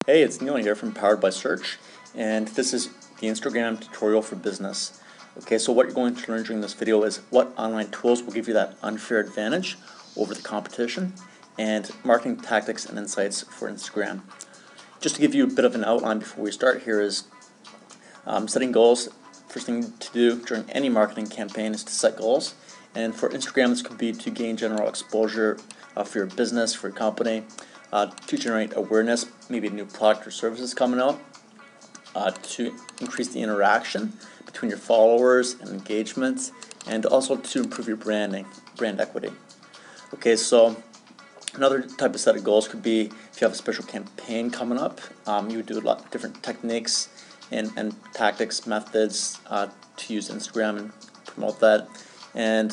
Hey, it's Neil here from Powered by Search, and this is the Instagram tutorial for business. Okay, so what you're going to learn during this video is what online tools will give you that unfair advantage over the competition, and marketing tactics and insights for Instagram. Just to give you a bit of an outline before we start here is setting goals. First thing to do during any marketing campaign is to set goals, and for Instagram this could be to gain general exposure for your business, for your company, to generate awareness, maybe a new product or services coming out, to increase the interaction between your followers and engagement, and also to improve your brand equity. Okay, so another type of set of goals could be if you have a special campaign coming up, you would do a lot of different techniques and tactics, methods to use Instagram and promote that, and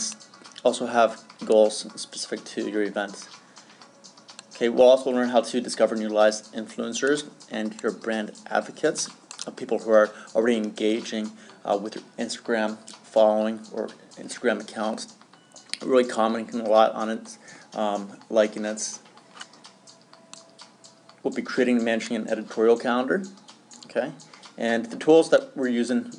also have goals specific to your event. Okay, we'll also learn how to discover and utilize influencers and your brand advocates, people who are already engaging with your Instagram following or Instagram account, really commenting a lot on it, liking it. We'll be creating and managing an editorial calendar. Okay, and the tools that we're using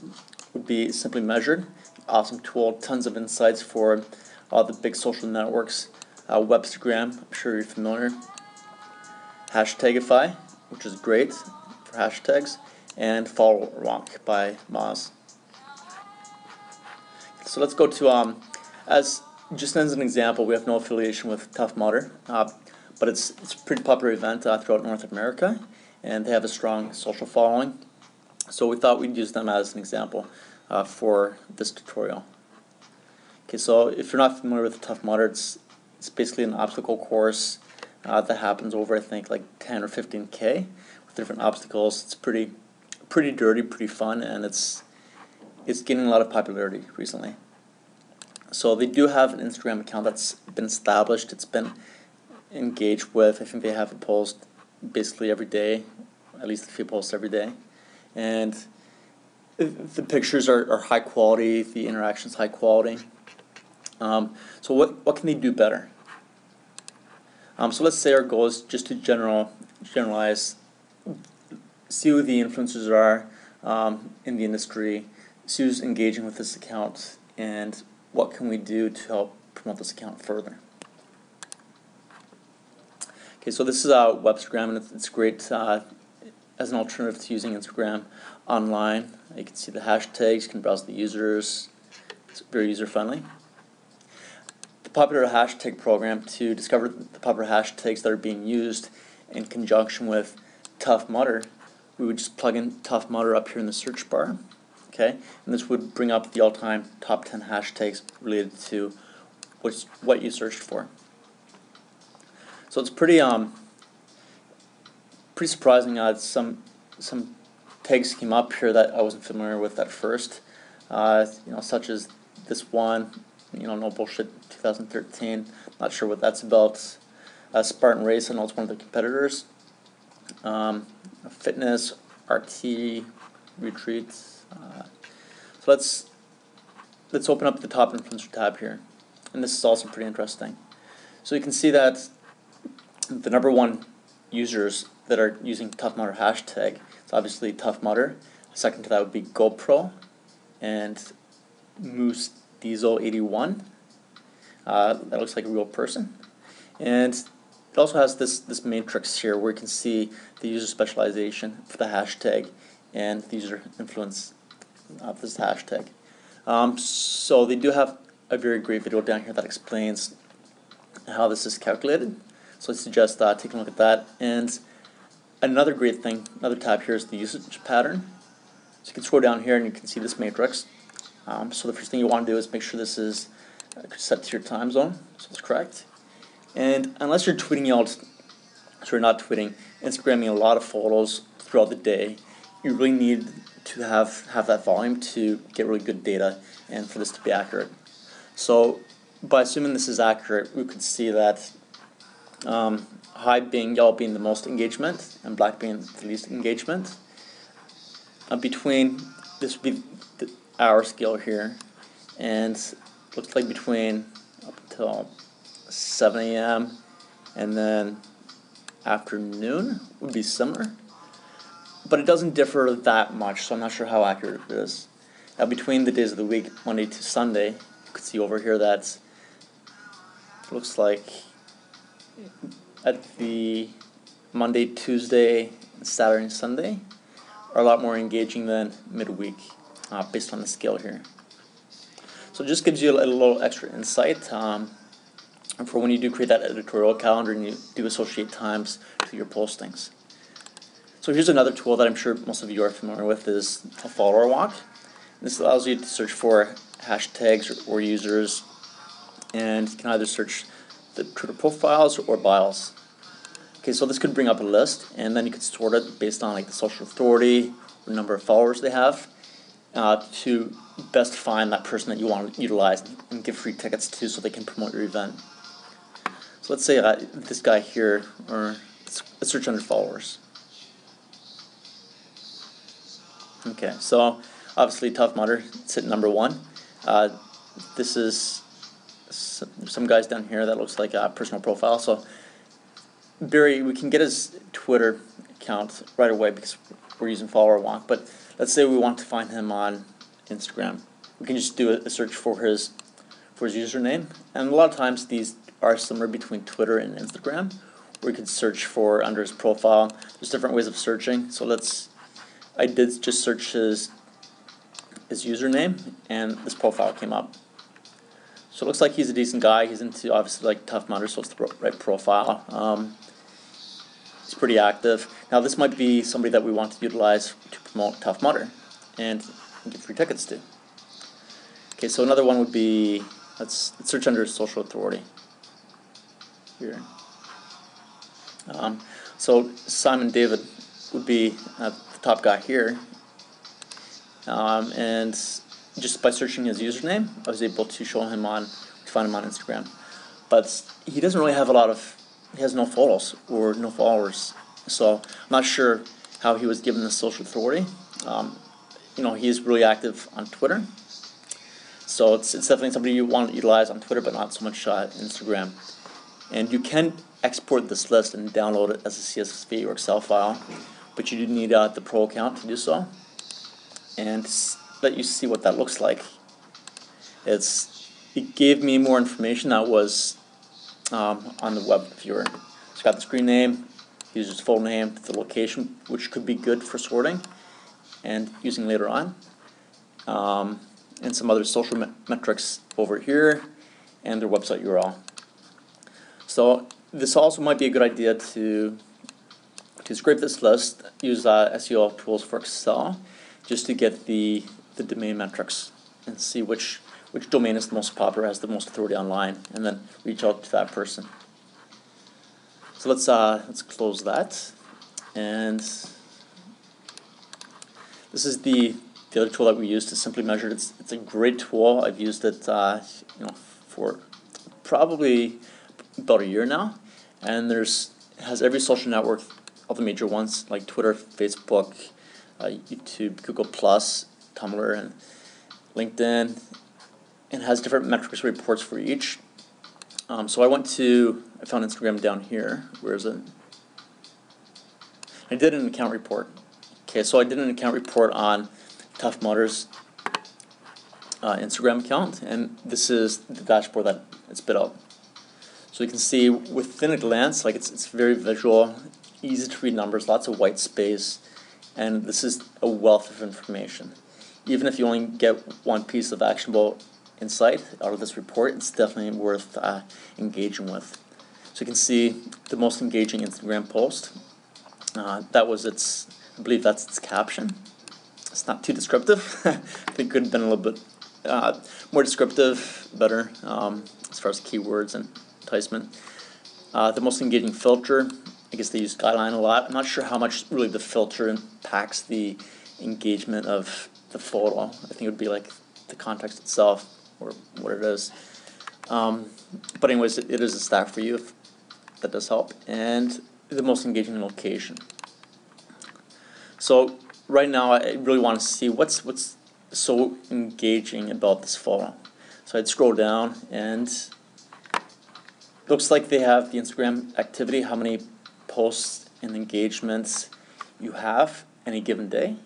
would be Simply Measured, awesome tool, tons of insights for all the big social networks. Webstagram, I'm sure you're familiar. Hashtagify, which is great for hashtags, and Follow Rock by Moz. So let's go to, as an example, we have no affiliation with Tough Mudder, but it's a pretty popular event throughout North America, and they have a strong social following. So we thought we'd use them as an example for this tutorial. Okay, so if you're not familiar with Tough Mudder, it's basically an obstacle course that happens over, I think, like 10 or 15K with different obstacles. It's pretty dirty, pretty fun, and it's gaining a lot of popularity recently. So they do have an Instagram account that's been established. It's been engaged with. I think they have a post basically every day, at least a few posts every day, and the pictures are high quality. The interaction's high quality. So what can they do better? So let's say our goal is just to generalize, see who the influencers are in the industry, see who's engaging with this account, and what can we do to help promote this account further. Okay, so this is Webstagram, and it's great as an alternative to using Instagram online. You can see the hashtags, you can browse the users. It's very user-friendly. The popular hashtag program, to discover the popular hashtags that are being used in conjunction with Tough Mudder, we would just plug in Tough Mudder up here in the search bar, okay, and this would bring up the all-time top 10 hashtags related to what you searched for. So it's pretty surprising. Some tags came up here that I wasn't familiar with at first, such as this one. No bullshit 2013. Not sure what that's about. Spartan Race, I know it's one of the competitors. Fitness, RT, retreats. So let's open up the top influencer tab here, and this is also pretty interesting. So you can see that the number one users that are using Tough Mudder hashtag, it's obviously Tough Mudder. Second to that would be GoPro and Moose Diesel 81. That looks like a real person, and it also has this matrix here where you can see the user specialization for the hashtag and the user influence of this hashtag. So they do have a very great video down here that explains how this is calculated. So I suggest taking a look at that. And another great thing, another tab here is the usage pattern. So you can scroll down here and you can see this matrix. So the first thing you want to do is make sure this is set to your time zone, so it's correct. And unless you're tweeting out, so you're not tweeting, Instagramming a lot of photos throughout the day, you really need to have that volume to get really good data and for this to be accurate. So by assuming this is accurate, we could see that yellow being the most engagement and black being the least engagement. Between, this would be the hour scale here, and looks like between up until 7 a.m. and then afternoon would be similar. but it doesn't differ that much, so I'm not sure how accurate it is. Now, between the days of the week, Monday to Sunday, you can see over here that it looks like at the Monday, Tuesday, Saturday, and Sunday are a lot more engaging than midweek, based on the scale here. So it just gives you a little extra insight for when you do create that editorial calendar and you do associate times to your postings. So here's another tool that I'm sure most of you are familiar with, is a follower walk. This allows you to search for hashtags or users, and you can either search the Twitter profiles or bios. Okay, so this could bring up a list, and then you could sort it based on like the social authority or number of followers they have, to best find that person that you want to utilize and give free tickets to so they can promote your event. So let's say this guy here, or let's search under followers. Okay, so obviously Tough Mudder, it's at number 1. This is some guys down here that looks like a personal profile. So Barry, we can get his Twitter account right away because we're using follower walk. But let's say we want to find him on Instagram. We can just do a search for his username, and a lot of times these are similar between Twitter and Instagram. Or we could search for under his profile. There's different ways of searching. So I did just search his username, and this profile came up. So it looks like he's a decent guy. He's into obviously like Tough Mudder, so it's the right profile. He's pretty active. Now this might be somebody that we want to utilize to promote Tough Mudder and give free tickets to. Okay, so another one would be, let's search under social authority here. So Simon David would be the top guy here, and just by searching his username, I was able to find him on Instagram. But he doesn't really have he has no photos or no followers, so I'm not sure how he was given the social authority. He's really active on Twitter, so it's definitely somebody you want to utilize on Twitter, but not so much Instagram. And you can export this list and download it as a CSV or Excel file, but you do need the Pro account to do so. And let you see what that looks like. It gave me more information that was on the web viewer. It's got the screen name, user's full name, the location, which could be good for sorting and using later on, and some other social metrics over here, and their website URL. So this also might be a good idea to scrape this list, use SEO tools for Excel, just to get the domain metrics and see which domain is the most popular, has the most authority online, and then reach out to that person. So let's close that, and this is the other tool that we use to simply measure. It's a great tool. I've used it for probably about a year now, and it has every social network, all the major ones like Twitter, Facebook, YouTube, Google+, Tumblr, and LinkedIn, and has different metrics reports for each. So I found Instagram down here. Where is it? I did an account report. Okay, so I did an account report on Tough Mudder's Instagram account, and this is the dashboard that it spit out. So you can see within a glance, like it's very visual, easy to read numbers, lots of white space, and this is a wealth of information. Even if you only get one piece of actionable insight out of this report, it's definitely worth engaging with. So you can see the most engaging Instagram post. That was I believe that's its caption. It's not too descriptive. I think it could have been a little bit more descriptive, better, as far as keywords and enticement. The most engaging filter, I guess they use guideline a lot. I'm not sure how much really the filter impacts the engagement of the photo. I think it would be like the context itself or what it is. But anyways, it is a stat for you if that does help. And the most engaging location. So right now I really want to see what's so engaging about this photo. So I'd scroll down, and looks like they have the Instagram activity, how many posts and engagements you have, any given day.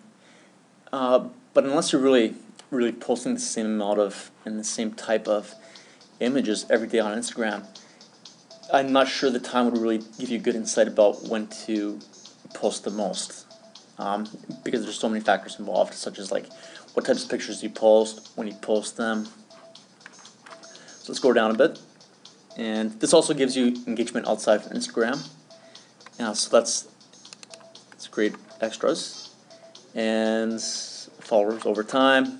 But unless you're really posting the same amount of and the same type of images every day on Instagram, I'm not sure the time would really give you good insight about when to post the most, because there's so many factors involved, such as like what types of pictures you post, when you post them. So let's go down a bit, and this also gives you engagement outside of Instagram. So that's great extras, and followers over time.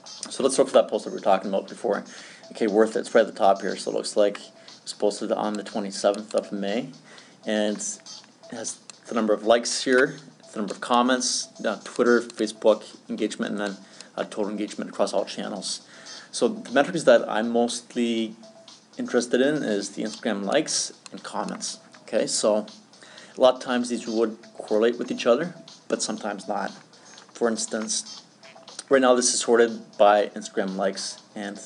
So let's look for that post that we were talking about before. Okay, worth it. It's right at the top here. So it looks like it was posted on the 27th of May, and it has the number of likes here, the number of comments, Twitter, Facebook engagement, and then total engagement across all channels. So the metrics that I'm mostly interested in is the Instagram likes and comments. Okay, so a lot of times these would correlate with each other, but sometimes not. For instance, right now this is sorted by Instagram likes, and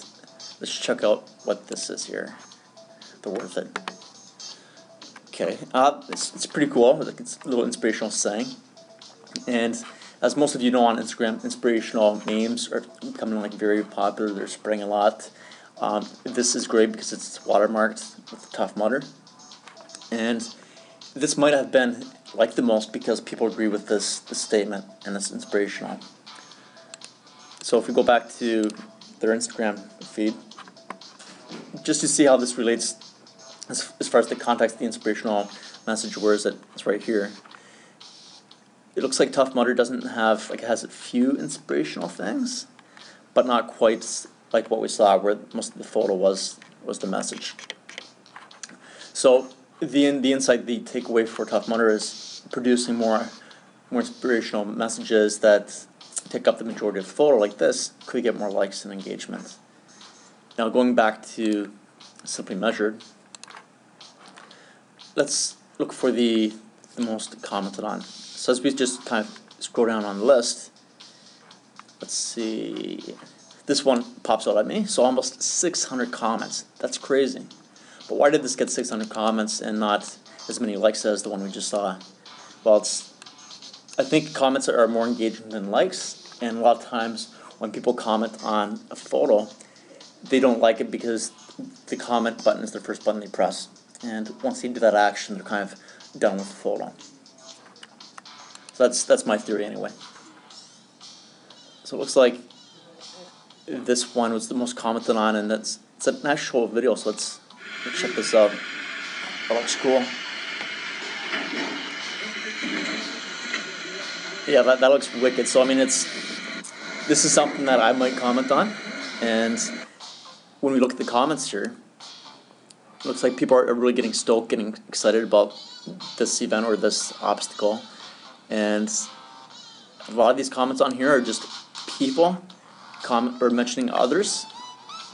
let's check out what this is here, the worth it. Okay, it's pretty cool. It's a little inspirational saying, and as most of you know on Instagram, inspirational memes are becoming like very popular. They're spreading a lot. This is great because it's watermarked with Tough Mudder, and this might have been liked the most because people agree with this statement, and it's inspirational. So if we go back to their Instagram feed, just to see how this relates as far as the context, the inspirational message, where is it? It's right here. It looks like Tough Mudder doesn't have, like, it has a few inspirational things, but not quite like what we saw where most of the photo was the message. So the insight, the takeaway for Tough Mudder is producing more inspirational messages that take up the majority of the photo like this could get more likes and engagement. Now going back to Simply Measured, let's look for the most commented on. So as we just kind of scroll down on the list, let's see, this one pops out at me. So almost 600 comments. That's crazy. But why did this get 600 comments and not as many likes as the one we just saw? Well, I think comments are more engaging than likes, and a lot of times when people comment on a photo, they don't like it because the comment button is the first button they press. And once they do that action, they're kind of done with the photo. So that's my theory anyway. So it looks like this one was the most commented on, and it's an actual video, so let's check this out. That looks cool. Yeah, that looks wicked. So I mean, this is something that I might comment on, and when we look at the comments here, it looks like people are really getting stoked, getting excited about this event or this obstacle. And a lot of these comments on here are just people mentioning others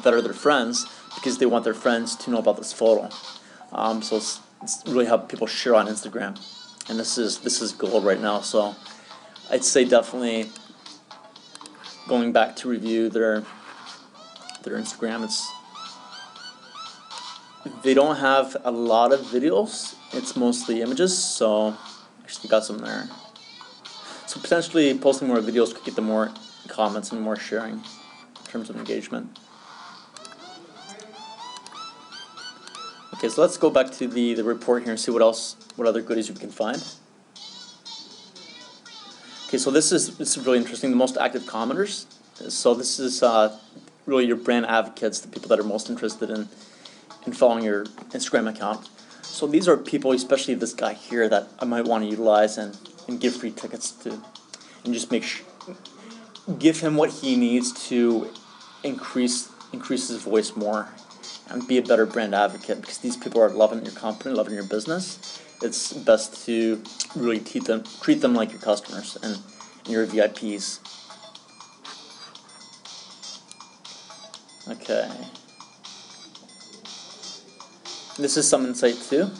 that are their friends because they want their friends to know about this photo. So it's really how people share on Instagram, and this is gold right now. So I'd say definitely going back to review their Instagram. They don't have a lot of videos. It's mostly images. So actually got some there. So potentially posting more videos could get them more comments and more sharing in terms of engagement. Okay, so let's go back to the report here and see what other goodies we can find. Okay, so this is really interesting. The most active commenters. So this is really your brand advocates, the people that are most interested in following your Instagram account. So these are people, especially this guy here, that I might want to utilize and give free tickets to, and just give him what he needs to increase his voice more and be a better brand advocate, because these people are loving your company, loving your business. It's best to really treat them like your customers and your VIPs. Okay. This is some insight too.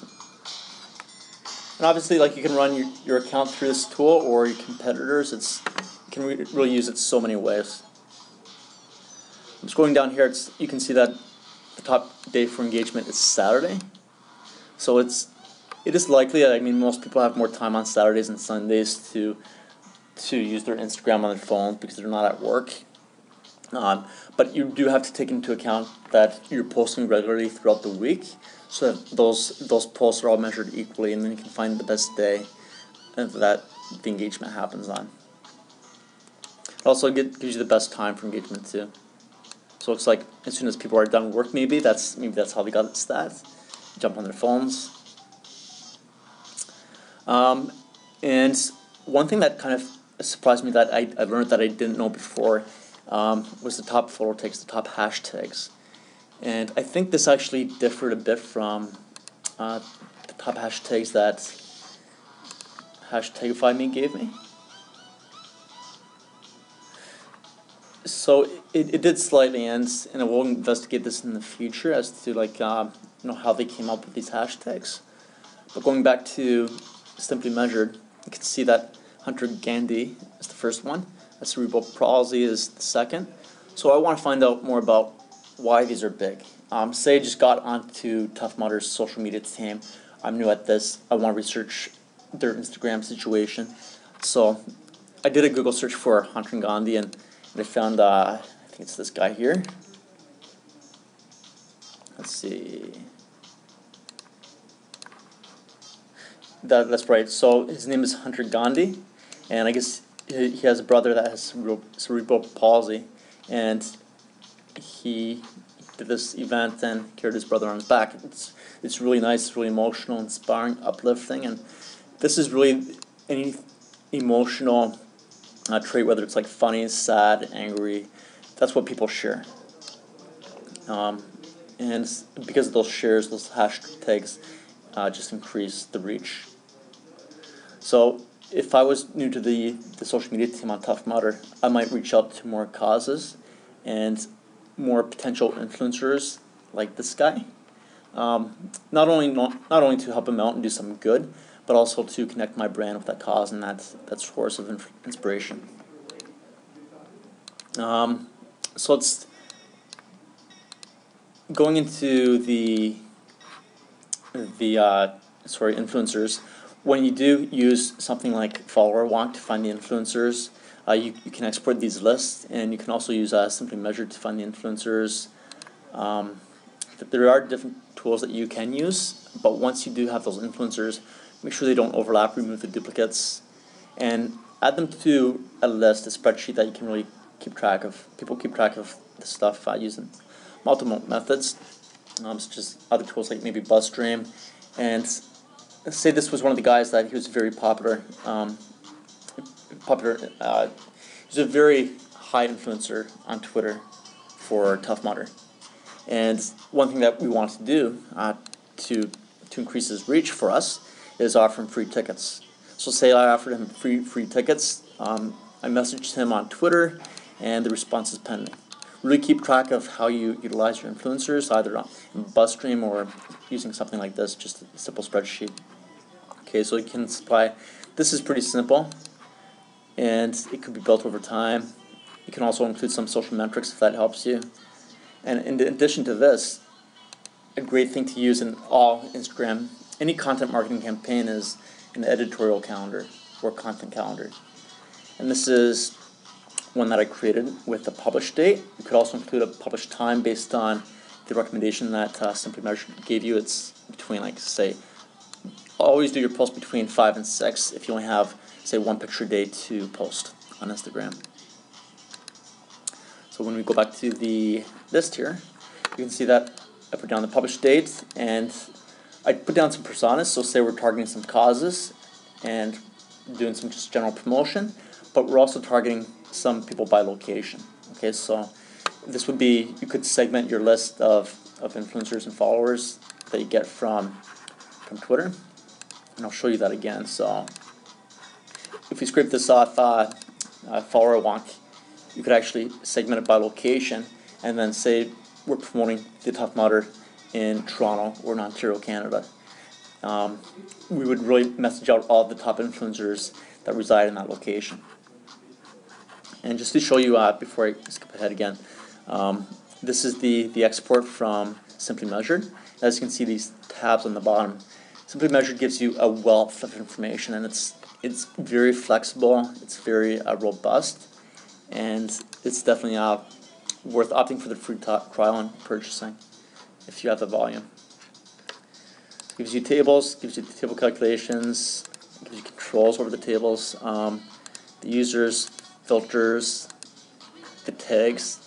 And obviously, like, you can run your account through this tool or your competitors. You can really use it so many ways. I'm just going down here. You can see that the top day for engagement is Saturday. So it is likely. I mean, most people have more time on Saturdays and Sundays to to use their Instagram on their phone because they're not at work. But you do have to take into account that you're posting regularly throughout the week, so that those posts are all measured equally, and then you can find the best day that the engagement happens on. It also gives you the best time for engagement too. So it's like as soon as people are done work, maybe that's how they got its stats. Jump on their phones. And one thing that kind of surprised me that I learned that I didn't know before was the top photo tags, the top hashtags. And I think this actually differed a bit from the top hashtags that Hashtagify.me gave me. So it did slightly end, and I will investigate this in the future as to how they came up with these hashtags. But going back to Simply Measured, you can see that Hunter Gandhi is the first one. Cerebral palsy is the second. So I want to find out more about why these are big. Say I just got onto Tough Mudder's social media team. I'm new at this. I want to research their Instagram situation. So I did a Google search for Hunter Gandhi, and I found, I think it's this guy here. Let's see. That's right. So his name is Hunter Gandhi, and I guess he has a brother that has cerebral palsy, and he did this event and carried his brother on his back. It's really nice, really emotional, inspiring, uplifting, and this is really any emotional trait, whether it's like funny, sad, angry. That's what people share, and because of those shares, those hashtags just increase the reach. So if I was new to the social media team on Tough Mudder, I might reach out to more causes and more potential influencers like this guy. Not only to help him out and do some good, but also to connect my brand with that cause and that source of inspiration. So it's going into the influencers. When you do use something like Follower Walk to find the influencers, you can export these lists, and you can also use Simply Measured to find the influencers. There are different tools that you can use, but once you do have those influencers, make sure they don't overlap, remove the duplicates, and add them to a list, a spreadsheet that you can really keep track of. People keep track of the stuff using multiple methods, such as other tools like maybe BuzzStream. And say this was one of the guys that he was very popular. He's a very high influencer on Twitter for Tough Mudder. And one thing that we want to do to increase his reach for us is offer him free tickets. So say I offered him free tickets. I messaged him on Twitter, and the response is pending. Really keep track of how you utilize your influencers, either on BuzzStream or using something like this, just a simple spreadsheet. Okay, so you can supply. This is pretty simple, and it could be built over time. You can also include some social metrics if that helps you. And in addition to this, a great thing to use in all Instagram, any content marketing campaign is an editorial calendar or content calendar. And this is one that I created with a publish date. You could also include a publish time based on the recommendation that Simply Measured gave you. It's between, like, say, always do your post between 5 and 6 if you only have, say, one picture a day to post on Instagram. So when we go back to the list here, you can see that I put down the publish date, and I put down some personas. So say we're targeting some causes and doing some just general promotion, but we're also targeting some people by location. Okay, so this would be, you could segment your list of influencers and followers that you get from Twitter, and I'll show you that again. So if you scrape this off Follower Walk, you could actually segment it by location, and then say we're promoting the Tough Mudder in Toronto or in Ontario, Canada. We would really message out all the top influencers that reside in that location. And just to show you, before I skip ahead again, this is the export from Simply Measured. As you can see, these tabs on the bottom, Simply Measured gives you a wealth of information, and it's It's very flexible, it's very robust, and it's definitely worth opting for the free trial and purchasing if you have the volume. Gives you tables, gives you table calculations, gives you controls over the tables, the users, filters, the tags,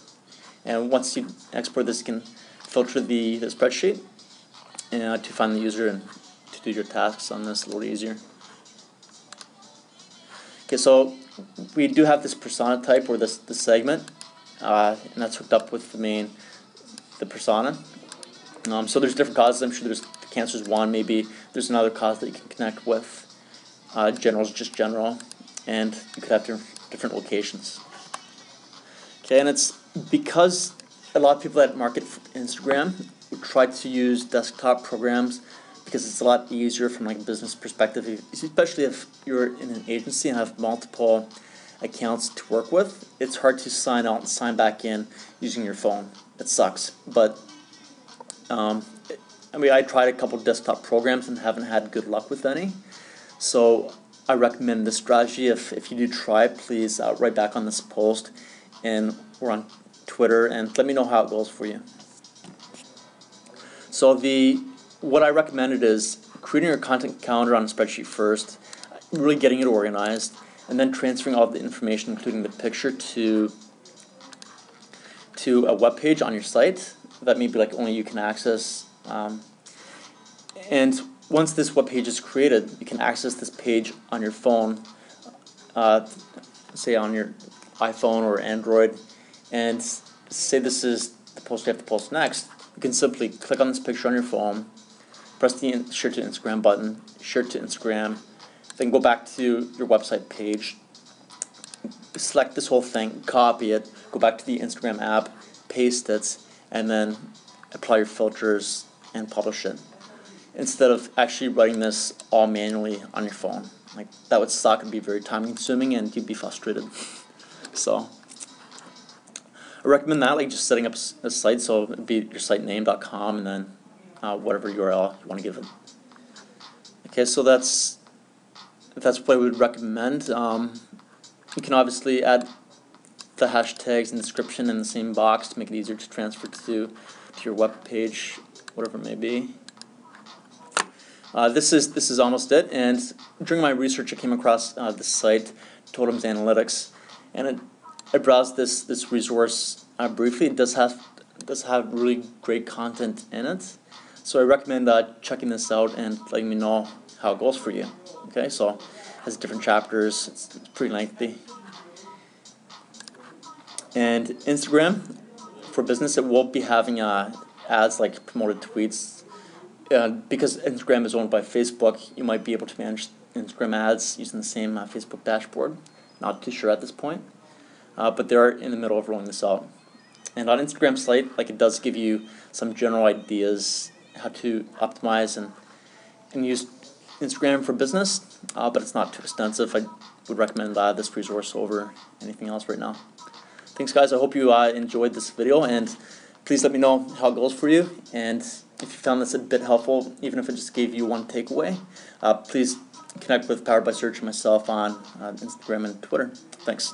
and once you export this, you can filter the spreadsheet to find the user and to do your tasks on this a little easier. Okay, so we do have this persona type, or this segment, and that's hooked up with the persona. So there's different causes. I'm sure there's cancer's one, maybe there's another cause that you can connect with. General is just general, and you could have different locations. Okay, and it's because a lot of people that market Instagram try to use desktop programs because it's a lot easier from like a business perspective, especially if you're in an agency and have multiple accounts to work with. It's hard to sign out and sign back in using your phone. It sucks, but I tried a couple desktop programs and haven't had good luck with any. So I recommend this strategy. If you do try it, please write back on this post and or on Twitter and let me know how it goes for you. So what I recommended is creating your content calendar on a spreadsheet first, really getting it organized, and then transferring all the information, including the picture, to a web page on your site that maybe like only you can access. And once this web page is created, you can access this page on your phone, say on your iPhone or Android, and say this is the post you have to post next. You can simply click on this picture on your phone, press the share to Instagram button, share to Instagram, then go back to your website page, select this whole thing, copy it, go back to the Instagram app, paste it, and then apply your filters and publish it, instead of actually writing this all manually on your phone. Like, that would suck and be very time consuming and you'd be frustrated. So I recommend that, like just setting up a site, so it'd be your site name.com and then whatever URL you want to give it. Okay, so that's what I would recommend. You can obviously add the hashtags and description in the same box to make it easier to transfer to your web page, whatever it may be. This is almost it. And during my research, I came across this site, Totems Analytics, and I browsed this resource briefly. It does have really great content in it, so I recommend checking this out and letting me know how it goes for you. Okay, so it has different chapters. It's pretty lengthy. And Instagram for business, it won't be having ads like promoted tweets. Because Instagram is owned by Facebook, you might be able to manage Instagram ads using the same Facebook dashboard. Not too sure at this point, but they're in the middle of rolling this out. And on Instagram's site, like, it does give you some general ideas how to optimize and use Instagram for business, but it's not too extensive. I would recommend this resource over anything else right now. Thanks, guys. I hope you enjoyed this video, and please let me know how it goes for you. And if you found this a bit helpful, even if it just gave you one takeaway, please connect with Powered by Search and myself on Instagram and Twitter. Thanks.